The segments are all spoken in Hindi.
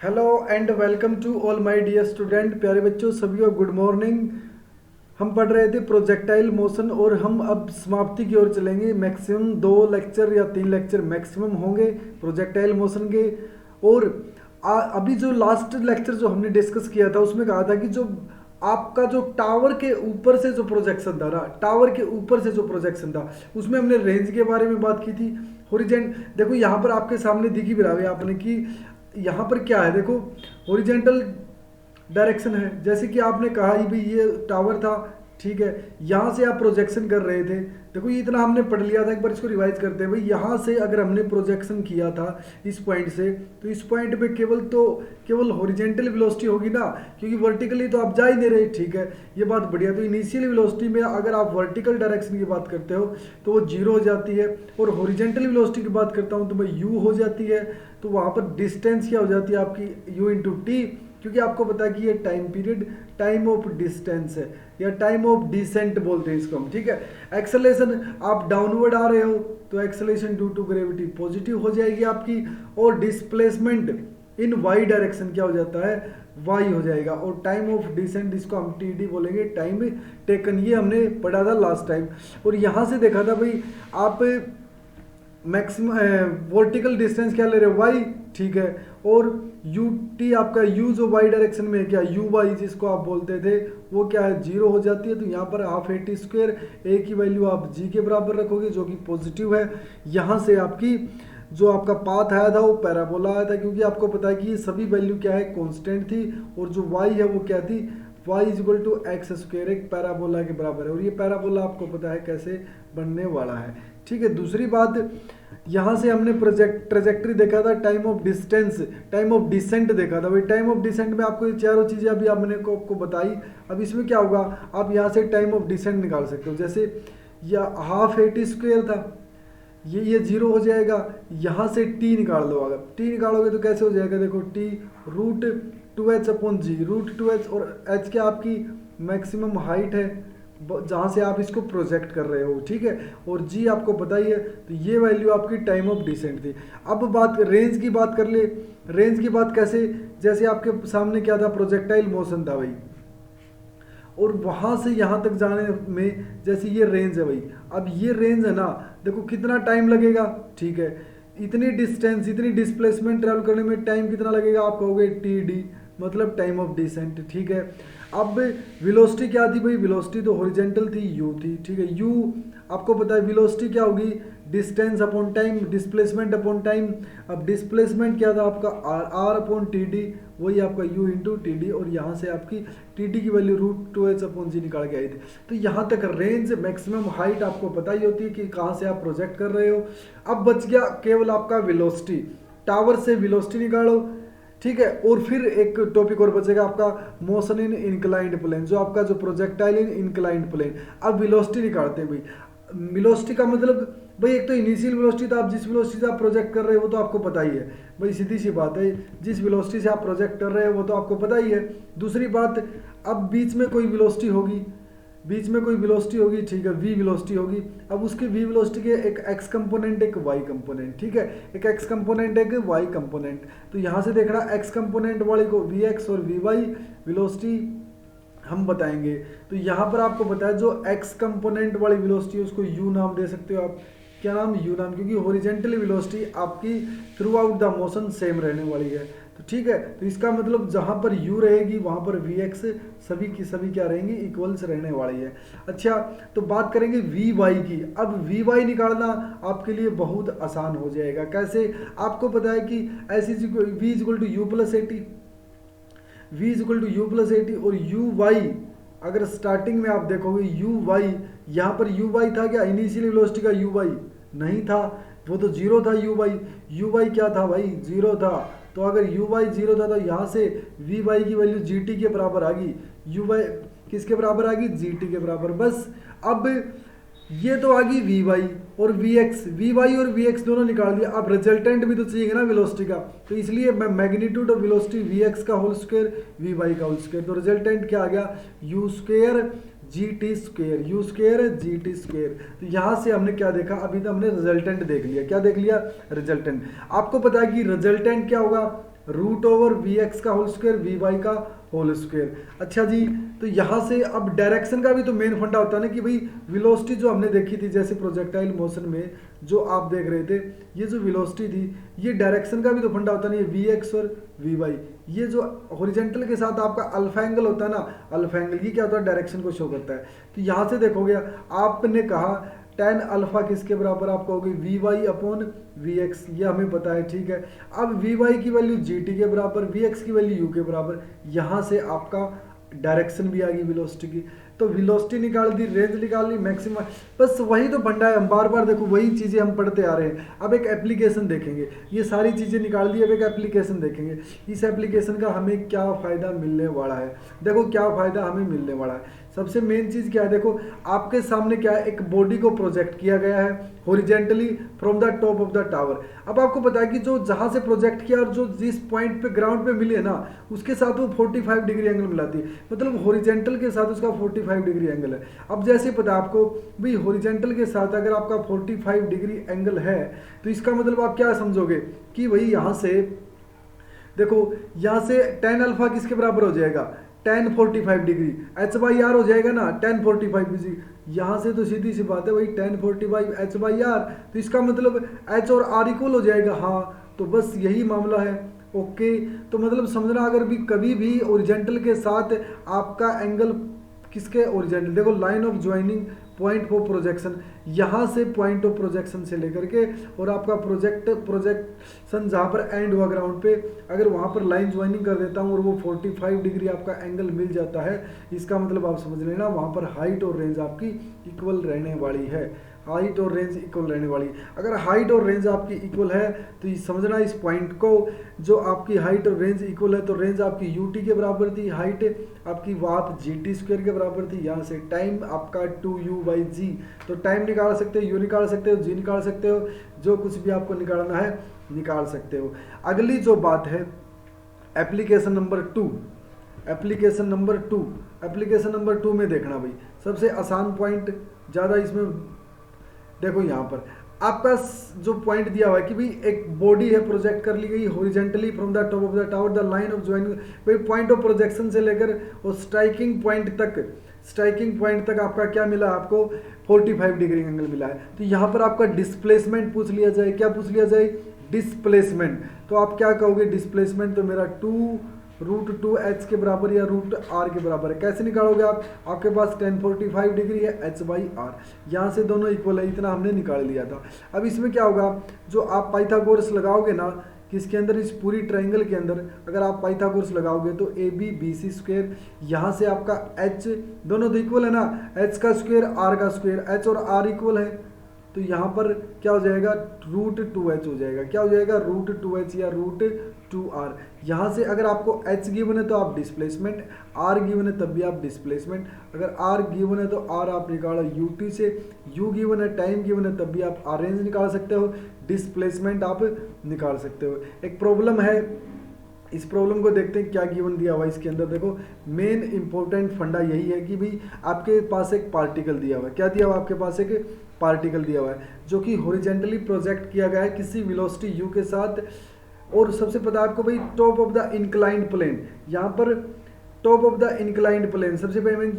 Hello and welcome to all my dear student. प्यारे बच्चों, सभी को गुड मॉर्निंग। हम पढ़ रहे थे प्रोजेक्टाइल मोशन और हम अब समाप्ति की ओर चलेंगे। मैक्सिमम 2 लेक्चर या 3 लेक्चर मैक्सिमम होंगे प्रोजेक्टाइल मोशन के। और अभी जो लास्ट लेक्चर जो हमने डिस्कस किया था उसमें कहा था कि जो आपका जो टावर के ऊपर से जो प्रोजेक्शन था ना, टावर के ऊपर से जो प्रोजेक्शन था उसमें हमने रेंज के बारे में बात की थी। हॉरिजेंट देखो यहाँ पर आपके सामने दिखी भी रहा है आपने कि यहाँ पर क्या है, देखो हॉरिजेंटल डायरेक्शन है। जैसे कि आपने कहा ही भाई ये टावर था, ठीक है, यहाँ से आप प्रोजेक्शन कर रहे थे। देखो ये इतना हमने पढ़ लिया था, एक बार इसको रिवाइज करते हैं। भाई यहाँ से अगर हमने प्रोजेक्शन किया था इस पॉइंट से, तो इस पॉइंट पे केवल हॉरिजेंटल वेलोसिटी होगी ना, क्योंकि वर्टिकली तो आप जा ही नहीं रहे, ठीक है, ये बात बढ़िया। तो इनिशियल वेलोसिटी में अगर आप वर्टिकल डायरेक्शन की बात करते हो तो वो 0 हो जाती है, और हॉरिजेंटल वेलोसिटी की बात करता हूँ तो भाई u हो जाती है। तो वहाँ पर डिस्टेंस क्या हो जाती है आपकी u इंटू टी, क्योंकि आपको पता है कि ये time period time of distance है या टाइम ऑफ डिसेंट बोलते हैं इसको हम, ठीक है। एक्सेलेरेशन आप डाउनवर्ड आ रहे हो तो acceleration due to gravity positive हो जाएगी आपकी, और डिस्प्लेसमेंट इन वाई डायरेक्शन क्या हो जाता है, वाई हो जाएगा। और टाइम ऑफ डिसेंट इसको हम टी बोलेंगे, टाइम टेकन, ये हमने पढ़ा था लास्ट टाइम। और यहाँ से देखा था भाई आप मैक्सिमम वर्टिकल डिस्टेंस क्या ले रहे हो, वाई, ठीक है, और यू टी आपका यू जो वाई डायरेक्शन में है क्या, यू वाई जिसको आप बोलते थे वो क्या है, 0 हो जाती है। तो यहाँ पर हाफ ए टी स्क्वायर, ए की वैल्यू आप जी के बराबर रखोगे जो कि पॉजिटिव है। यहाँ से आपकी जो आपका पाथ आया था वो पैराबोला आया था, क्योंकि आपको पता है कि ये सभी वैल्यू क्या है, कांस्टेंट थी, और जो वाई है वो क्या थी, y is equal to x square, एक पैराबोला के बराबर है। और ये पैराबोला आपको पता है कैसे बनने वाला है, ठीक है। दूसरी बात, यहाँ से हमने ट्रेजेक्ट्री देखा था, time of distance, time of descent देखा था। भाई टाइम ऑफ डिसेंट में आपको ये चारों चीज़ें अभी मैंने आपको बताई। अब इसमें क्या होगा, आप यहाँ से टाइम ऑफ डिसेंट निकाल सकते हो। जैसे यह हाफ ए टी स्क्वायर था, ये 0 हो जाएगा। यहाँ से टी निकाल लो, अगर टी निकालोगे तो कैसे हो जाएगा, देखो टी रूट 2h अपॉन जी, रूट 2h, और h क्या आपकी मैक्सिमम हाइट है जहाँ से आप इसको प्रोजेक्ट कर रहे हो, ठीक है, और जी आपको पता ही है। तो ये वैल्यू आपकी टाइम ऑफ डिसेंट थी। अब बात रेंज की बात कर ले। रेंज की बात कैसे, जैसे आपके सामने क्या था, प्रोजेक्टाइल मोशन था भाई, और वहाँ से यहाँ तक जाने में जैसे ये रेंज है भाई, अब ये रेंज है ना, देखो कितना टाइम लगेगा, ठीक है, इतनी डिस्टेंस इतनी डिस्प्लेसमेंट ट्रैवल करने में टाइम कितना लगेगा, आप कहोगे टी डी, मतलब टाइम ऑफ डिसेंट, ठीक है। अब वेलोसिटी क्या थी भाई, वेलोसिटी तो हॉरिजेंटल थी, यू थी, ठीक है। यू आपको पता है वेलोसिटी क्या होगी, distance upon time, displacement upon time. अब डिस्प्लेसमेंट क्या था आपका, आर अपॉन टी डी, वही आपका u इंटू टी डी, और यहाँ से आपकी टी डी की वैल्यू रूट 2h अपॉन जी निकाल के आई थी। तो यहाँ तक रेंज, मैक्सिमम हाइट आपको पता ही होती है कि कहाँ से आप प्रोजेक्ट कर रहे हो। अब बच गया केवल आपका वेलोसिटी, टावर से वेलोसिटी निकालो, ठीक है। और फिर एक टॉपिक और बचेगा आपका मोशन इन इंक्लाइंड प्लेन, जो आपका जो प्रोजेक्टाइल इन इंक्लाइंड प्लेन। अब वेलोसिटी निकालते हैं भाई। वेलोसिटी का मतलब भाई, एक तो इनिशियल वेलोसिटी, तो आप जिस वेलोसिटी से आप प्रोजेक्ट कर रहे हो वो तो आपको पता ही है भाई, सीधी सी बात है, जिस वेलोसिटी से आप प्रोजेक्ट कर रहे हो वो तो आपको पता ही है। दूसरी बात, अब बीच में कोई वेलोसिटी होगी, ठीक है, v वेलोसिटी होगी। अब उसके v वेलोसिटी के एक x कंपोनेंट एक y कंपोनेंट, ठीक है, एक x कंपोनेंट एक y कंपोनेंट। तो यहाँ से देखना x कंपोनेंट वाले को vx और vy वेलोसिटी हम बताएंगे। तो यहाँ पर आपको पता है जो x कंपोनेंट वाली वेलोसिटी है उसको u नाम दे सकते हो आप, क्या नाम, u नाम, क्योंकि हॉरिजेंटल वेलोसिटी आपकी through out the motion same रहने वाली है। तो ठीक है, तो इसका मतलब जहाँ पर u रहेगी वहाँ पर vx सभी की सभी क्या रहेंगी, इक्वल्स रहने वाली है। अच्छा, तो बात करेंगे vy की। अब vy निकालना आपके लिए बहुत आसान हो जाएगा। कैसे, आपको पता है कि ऐसी v is equal to u plus a t, v is equal to u plus a t, और यू वाई अगर स्टार्टिंग में आप देखोगे यू वाई, यहाँ पर यू वाई था क्या, इनिशियल वेलोसिटी का यू वाई नहीं था, वो तो 0 था। यू वाई क्या था भाई, 0 था। तो अगर यू वाई 0 था तो यहाँ से वी वाई की वैल्यू जी टी के बराबर आ गई, यू वाई किसके बराबर आ गई, जी टी के बराबर। बस अब ये तो आ गई वी वाई और वी एक्स, वी वाई और वी एक्स दोनों निकाल दिया। अब रिजल्टेंट भी तो चाहिए ना वेलोसिटी का, तो इसलिए मैं magnitude of velocity v x का होल स्क्वायर वी वाई का होल स्क्वायर, तो रिजल्टेंट क्या आ गया, u square g t square, u square g t square. तो यहाँ से हमने क्या देखा, अभी तो हमने रिजल्टेंट देख लिया। क्या देख लिया, रिजल्टेंट। आपको पता है कि रिजल्टेंट क्या होगा, रूट ओवर वी एक्स का होल स्क्वायर वी वाई का होल स्क्वायर। अच्छा जी, तो यहाँ से अब डायरेक्शन का भी तो मेन फंडा होता है ना कि भाई वेलोसिटी जो हमने देखी थी जैसे प्रोजेक्टाइल मोशन में जो आप देख रहे थे, ये जो वेलोसिटी थी ये डायरेक्शन का भी तो फंडा होता है ना, ये वी एक्स और वी वाई, ये जो हॉरिजॉन्टल के साथ आपका अल्फा एंगल होता है ना, अल्फा एंगल ये क्या होता है, डायरेक्शन को शो करता है। तो यहाँ से देखोगे आपने कहा टेन अल्फा किसके बराबर, आप कहोगे v y upon v x, ये हमें पता है, ठीक है। अब वी वाई की वैल्यू जी टी के बराबर, वी एक्स की वैल्यू यू के बराबर, यहाँ से आपका डायरेक्शन भी आ गई वेलोसिटी की। तो वेलोसिटी निकाल दी, रेंज निकाल ली, मैक्सिमम, बस वही तो फंडा है, हम बार बार देखो वही चीज़ें हम पढ़ते आ रहे हैं। अब एक एप्लीकेशन देखेंगे, ये सारी चीज़ें निकाल दी, अब एक एप्लीकेशन देखेंगे, इस एप्लीकेशन का हमें क्या फ़ायदा मिलने वाला है। देखो क्या फ़ायदा हमें मिलने वाला है, सबसे मेन चीज़ क्या है, देखो आपके सामने क्या है, एक बॉडी को प्रोजेक्ट किया गया है horizontally from the top of the tower. अब आपको पता है कि जो जहाँ से प्रोजेक्ट किया और जो जिस पॉइंट पे ग्राउंड पे मिली है ना, उसके साथ वो 45 डिग्री एंगल मिलाती है, मतलब हॉरिजॉन्टल के साथ उसका 45 डिग्री एंगल है। अब जैसे पता है आपको भाई हॉरिजॉन्टल के साथ अगर आपका 45 डिग्री एंगल है तो इसका मतलब आप क्या समझोगे कि भाई यहाँ से देखो, यहाँ से टेन अल्फा किसके बराबर हो जाएगा, tan 45 degree, h by r हो जाएगा ना, टेन 45 डिग्री। यहाँ से तो सीधी सी बात है भाई टेन 45 एच बाई आर, तो इसका मतलब एच और आर इक्वल हो जाएगा। हाँ, तो बस यही मामला है। ओके, तो मतलब समझना, अगर भी कभी भी ओरिजेंटल के साथ आपका एंगल किसके ओरिजेंटल, देखो line of joining point of projection, यहाँ से पॉइंट ऑफ प्रोजेक्शन से लेकर के और आपका प्रोजेक्शन जहाँ पर एंड हुआ ग्राउंड पे, अगर वहाँ पर लाइन ज्वाइनिंग कर देता हूँ और वो 45 डिग्री आपका एंगल मिल जाता है, इसका मतलब आप समझ लेना वहाँ पर हाइट और रेंज आपकी इक्वल रहने वाली है, हाइट और रेंज इक्वल रहने वाली। अगर हाइट और रेंज आपकी इक्वल है तो समझना इस पॉइंट को, जो आपकी हाइट और रेंज इक्वल है तो रेंज आपकी यू टी के बराबर थी, हाइट आपकी वाट जी टी स्क्वायर के बराबर थी, यहाँ से टाइम आपका 2u/g, तो टाइम निकाल सकते हो, यू निकाल सकते हो, जी निकाल सकते हो, जो कुछ भी आपको निकालना है निकाल सकते हो। अगली जो बात है एप्लीकेशन नंबर 2, एप्लीकेशन नंबर 2 में देखना भाई सबसे आसान पॉइंट, ज़्यादा इसमें देखो यहाँ पर आपका जो पॉइंट दिया हुआ है कि भाई एक बॉडी है प्रोजेक्ट कर ली गई horizontally from the top of the tower, the line of joining, भाई पॉइंट ऑफ प्रोजेक्शन से लेकर और स्ट्राइकिंग पॉइंट तक आपका क्या मिला, आपको 45 डिग्री एंगल मिला है। तो यहाँ पर आपका डिस्प्लेसमेंट पूछ लिया जाए, क्या पूछ लिया जाए, डिस्प्लेसमेंट। तो आप क्या कहोगे, डिस्प्लेसमेंट तो मेरा 2√2h के बराबर या √r के बराबर है। कैसे निकालोगे आप, आपके पास 1045 डिग्री है, h/r, यहाँ से दोनों इक्वल है, इतना हमने निकाल लिया था। अब इसमें क्या होगा, जो आप पाइथागोरस लगाओगे ना किसके अंदर, इस पूरी ट्रायंगल के अंदर अगर आप पाइथागोरस लगाओगे तो AB/BC², यहाँ से आपका h दोनों तो इक्वल है ना, h का स्क्वायर r का स्क्वायर, h और r इक्वल है, तो यहाँ पर क्या हो जाएगा, √2h हो जाएगा, क्या हो जाएगा, √2h या √2r। यहाँ से अगर आपको h गिवन है तो आप डिस्प्लेसमेंट, r गिवन है तब भी आप डिस्प्लेसमेंट, अगर r गिवन है तो r आप निकालो ut से, u गिवन है, टाइम गिवन है तब भी आप r रेंज निकाल सकते हो, डिस्प्लेसमेंट आप निकाल सकते हो। एक प्रॉब्लम है, इस प्रॉब्लम को देखते हैं क्या गिवन दिया हुआ है इसके अंदर। देखो मेन इंपॉर्टेंट फंडा यही है कि भाई आपके पास एक पार्टिकल दिया हुआ है, क्या दिया हुआ है आपके पास, एक पार्टिकल दिया हुआ है जो कि हॉरिजॉन्टली प्रोजेक्ट किया गया है किसी वेलोसिटी u के साथ, और सबसे पता है आपको भाई top of the inclined plane, यहाँ पर top of the inclined plane सबसे पहले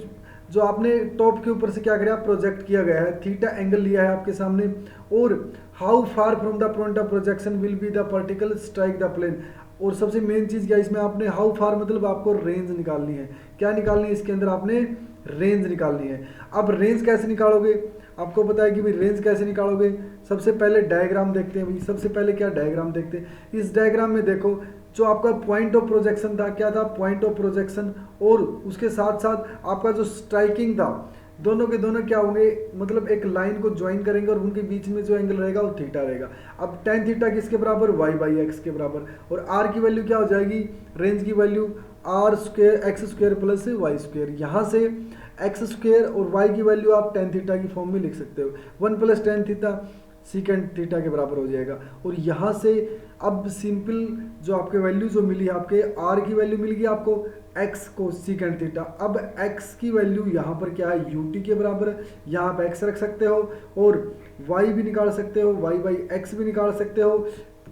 जो आपने टॉप के ऊपर से क्या करा, प्रोजेक्ट किया गया है, थीटा एंगल लिया है आपके सामने, और how far from the point of projection will be the particle strike the plane, और सबसे मेन चीज़ क्या इसमें आपने हाउ फार मतलब आपको रेंज निकालनी है, क्या निकालनी है इसके अंदर, आपने रेंज निकालनी है। अब रेंज कैसे निकालोगे, आपको पता है कि भाई रेंज कैसे निकालोगे, सबसे पहले डायग्राम देखते हैं भाई, सबसे पहले क्या डायग्राम देखते हैं। इस डायग्राम में देखो जो आपका पॉइंट ऑफ प्रोजेक्शन था, क्या था, पॉइंट ऑफ प्रोजेक्शन, और उसके साथ साथ आपका जो स्ट्राइकिंग था, दोनों के दोनों क्या होंगे, मतलब एक लाइन को ज्वाइन करेंगे और उनके बीच में जो एंगल रहेगा वो थीटा रहेगा। अब tan थीटा किसके बराबर, y/x के बराबर, और r की वैल्यू क्या हो जाएगी, रेंज की वैल्यू x² प्लस y², यहाँ से x² और y की वैल्यू आप tan थीटा की फॉर्म में लिख सकते हो, 1 + tan थीटा सीकेंड थीटा के बराबर हो जाएगा। और यहाँ से अब सिंपल जो आपके वैल्यू जो मिली, आपके r की वैल्यू मिल गई आपको, x को सीकेंड थीटा, अब x की वैल्यू यहाँ पर क्या है, ut के बराबर है, यहाँ आप x रख सकते हो और y भी निकाल सकते हो, y/x भी निकाल सकते हो,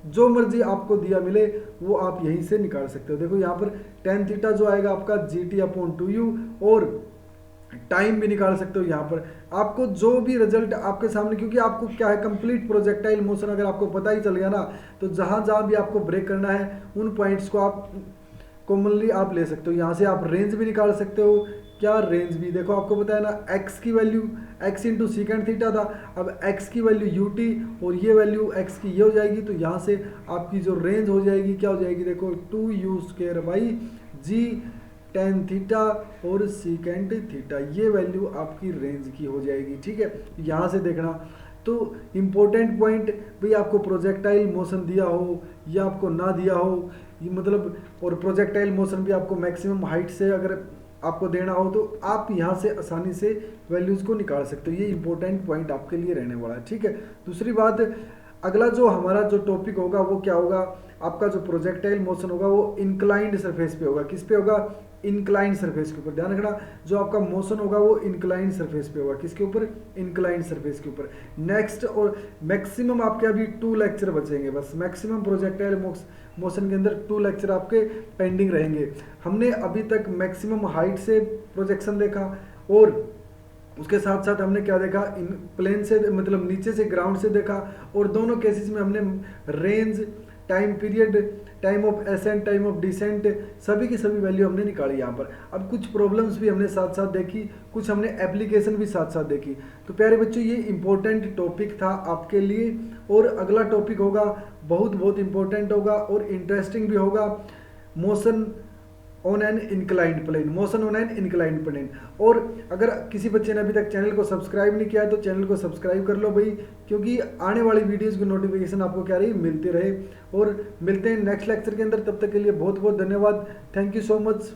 जो मर्जी आपको दिया मिले वो आप यहीं से निकाल सकते हो। देखो यहाँ पर tan थीटा जो आएगा आपका GT/2u, और टाइम भी निकाल सकते हो यहाँ पर। आपको जो भी रिजल्ट आपके सामने, क्योंकि आपको क्या है, कंप्लीट प्रोजेक्टाइल मोशन अगर आपको पता ही चल गया ना, तो जहाँ जहाँ भी आपको ब्रेक करना है उन पॉइंट्स को आप कॉमनली आप ले सकते हो। यहाँ से आप रेंज भी निकाल सकते हो। क्या रेंज भी, देखो आपको पता है ना, x की value x into secant theta था, अब x की वैल्यू ut और ये वैल्यू x की ये हो जाएगी, तो यहाँ से आपकी जो रेंज हो जाएगी क्या हो जाएगी, देखो 2u² by g tan theta और सीकेंड थीटा, ये वैल्यू आपकी रेंज की हो जाएगी। ठीक है, यहाँ से देखना। तो इम्पोर्टेंट पॉइंट भाई, आपको प्रोजेक्टाइल मोशन दिया हो या आपको ना दिया हो, ये मतलब, और प्रोजेक्टाइल मोशन भी आपको मैक्सिमम हाइट से अगर आपको देना हो तो आप यहाँ से आसानी से वैल्यूज़ को निकाल सकते हो। ये इंपॉर्टेंट पॉइंट आपके लिए रहने वाला है। ठीक है, दूसरी बात, अगला जो हमारा जो टॉपिक होगा वो क्या होगा, आपका जो प्रोजेक्टाइल मोशन होगा वो इंक्लाइंड सरफेस पे होगा। किस पे होगा, इंक्लाइंड सरफेस के ऊपर। ध्यान रखना, जो आपका मोशन होगा वो इंक्लाइंड सरफेस पे होगा। किसके ऊपर, इंक्लाइंड सरफेस के ऊपर। नेक्स्ट, और मैक्सिमम आपके अभी 2 लेक्चर बचेंगे बस, मैक्सिमम प्रोजेक्टाइल मोशन के अंदर 2 लेक्चर आपके पेंडिंग रहेंगे। हमने अभी तक मैक्सिमम हाइट से प्रोजेक्शन देखा, और उसके साथ साथ हमने क्या देखा, इन प्लेन से, मतलब नीचे से ग्राउंड से देखा, और दोनों केसेस में हमने range, time period, time of ascent, time of descent, सभी की सभी वैल्यू हमने निकाली यहाँ पर। अब कुछ प्रॉब्लम्स भी हमने साथ साथ देखी, कुछ हमने एप्लीकेशन भी साथ साथ देखी। तो प्यारे बच्चों, ये इंपॉर्टेंट टॉपिक था आपके लिए, और अगला टॉपिक होगा बहुत बहुत इंपॉर्टेंट होगा और इंटरेस्टिंग भी होगा, motion on an inclined plane, motion on an inclined plane. और अगर किसी बच्चे ने अभी तक चैनल को सब्सक्राइब नहीं किया है तो चैनल को सब्सक्राइब कर लो भाई, क्योंकि आने वाली वीडियोस की नोटिफिकेशन आपको क्या रही, मिलती रहे। और मिलते हैं नेक्स्ट लेक्चर के अंदर, तब तक के लिए बहुत बहुत धन्यवाद। Thank you so much.